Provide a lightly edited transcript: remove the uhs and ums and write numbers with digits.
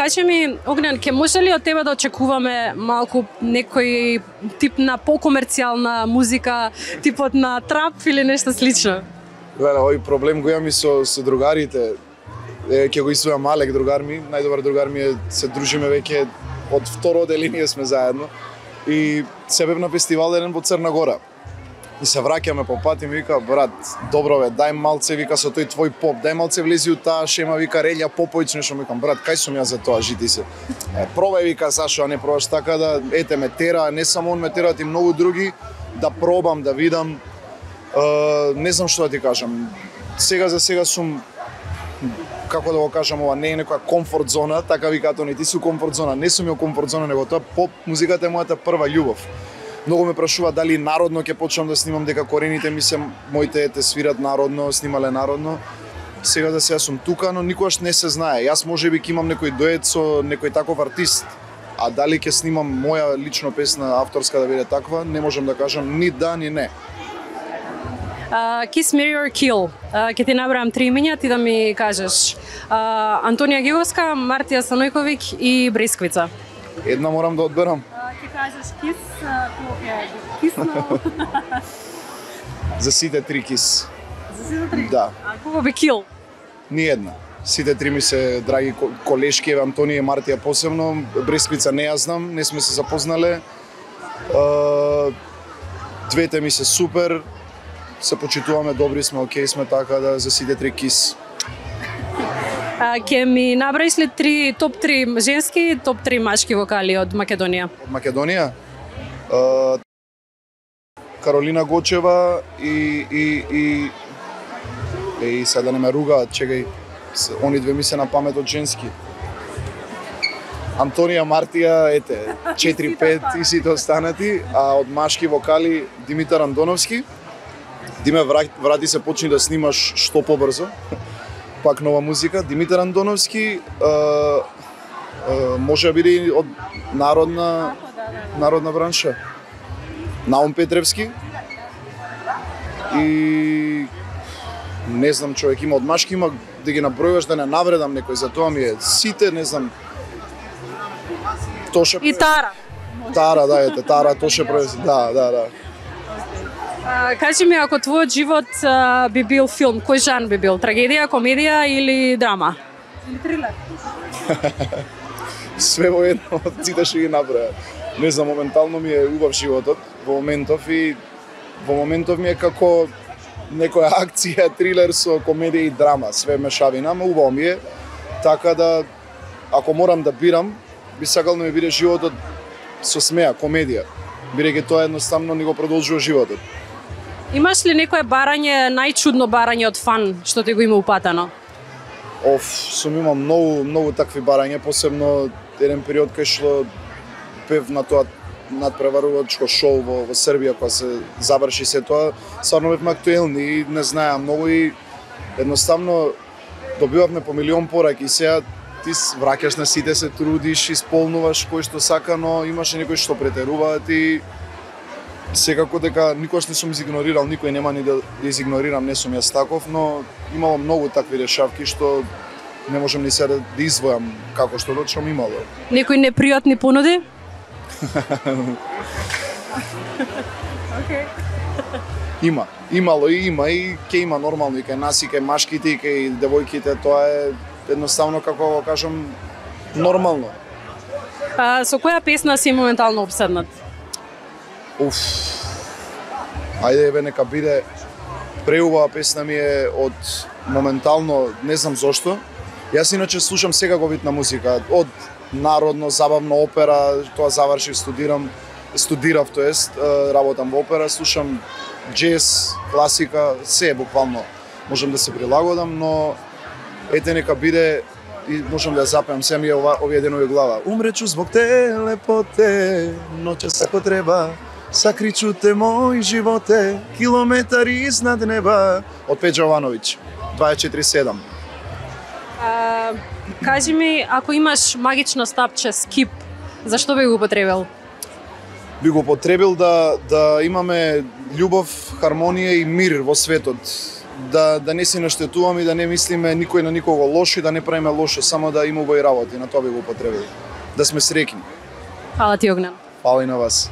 кажи ми, Огнен, ке може ли од тебе да очекуваме малку некој тип на покомерцијална музика, типот на трап или нешто слично? Гледа, овој проблем го имам и со другарите. Ќе го исвојам Алек, другар ми, најдобар другар ми е, се дружиме веќе од второ оделение сме заедно. И се бев на фестивал еден во Црна Гора. И се враќаме по пат и ми вика, брат, добро бе, дај малце, вика, со тој твој поп, дај малце влези у таа шема, вика, Релја Поповиќ, нешто, викам, брат, кај сум јас за тоа, жити се. Пробај, вика, зашо а не пробаш, така да, ете, ме тера, не само он ме тера, и многу други, да пробам, да видам. Не знам што да ти кажам. Сега за сега сум, како да го кажам, ова не е некоја комфорт зона, така викаат они, ти су комфорт зона, не сум ја комфорт зона, него тоа поп музиката е мојата прва љубов. Многу ме прашува дали народно ќе почнам да снимам, дека корените ми се моите ете свират народно, снимале народно. Сега за сега сум тука, но никогаш не се знае. Јас можеби ќе имам некој дует со некој таков артист, а дали ќе снимам моја лично песна авторска да биде таква, не можам да кажам ни да ни не. Kiss, Marry or Kill. Ќе ти набрам 3 имиња, ти да ми кажеш. Антонија Геговска, Мартија Станојковиќ и Бресквица. Една морам да одберам. Ќе кажеш Kiss, Kiss. За сите 3 Kiss. За сите 3? Да. А кого би Kill? Ни една. Сите 3 ми се драги колешки, Антонија и Мартија посебно. Бресквица не ја знам, не сме се запознале. Двете ми се супер. Се почитуваме, добри сме, окей сме, така да за сите 3 Kiss. Ке ми набраиш ли топ 3 женски и топ 3 машки вокали од Македонија? Од Македонија? Каролина Гочева и сега да не ме ругаат, чекај, они две ми се на памет од женски. Антонија, Мартија, ете, 4-5 и сите останати, а од машки вокали Димитар Андоновски. Диме, врати се, почни да снимаш што побрзо. Пак нова музика. Димитар Андоновски, може да биде и од народна бранша. Наум Петревски. И не знам, човек има од машки, има да ги набројуваш, да не навредам некој, за тоа ми е сите, не знам. Тоше. И Тара. Тара, да, ете, Тара, Тоше превезе. Да. Кажи ми, ако твојот живот би бил филм, кој жан би бил? Трагедија, комедија или драма? Или трилер? Све во едно, сите што ги наброја. Не знам, моментално ми е убав животот, во моментов ми е како некоја акција, трилер со комедија и драма, све мешавина, ама убаво ми е. Така да, ако морам да бирам, би сакал да ми биде животот со смеа, комедија. Бидејќи тоа едноставно ни го продолжува животот. Имаш ли некое барање, најчудно барање од фан што ти го има упатано? Сум имал многу такви барања, посебно еден период кај што пев на тоа надпреварувачко шоу во Србија, кога се заврши се тоа, стварно бевме актуелни и не знаеа многу и едноставно добивавме по милион пораки и сега ти враќаш на сите, се трудиш, исполнуваш кој што сака, но имаше некои што претеруваат и секако дека никош не сум изигнорирал никој, нема ни да изигнорирам, не сум јас таков, но имало многу такви решавки што не можам ни сега да извојам како што точно имало. Некои непријатни понуди? Имало и ќе има нормално и кај нас и кај машките и кај девојките, тоа е едноставно, како го кажам, нормално. Со која песна си моментално обседнат? Ајде, еве, нека биде. Преубава песна ми е од моментално, не знам зошто. Јас иначе слушам секако вид на музика, од народно, забавно, опера, тоа завршив, студирав, работам во опера, слушам джез, класика, се буквално можам да се прилагодам, но ете нека биде и можам да ја запеам, се ми е овие денови глава. Умречу због те, лепоте, ноќас ако треба, сакричу те мој животе, километари изнад неба. Од Пеџа Јовановиќ, 24/7. Кажи ми, ако имаш магично стапче, скип, зашто би го употребил? Би го потребил да имаме љубов, хармонија и мир во светот. да не се наштетуваме и да не мислиме никој на никого лошо и да не правиме лошо, само да има убави работи, на тоа би го употребил. Да сме среќни. Фала ти, Огнен. Фала и на вас.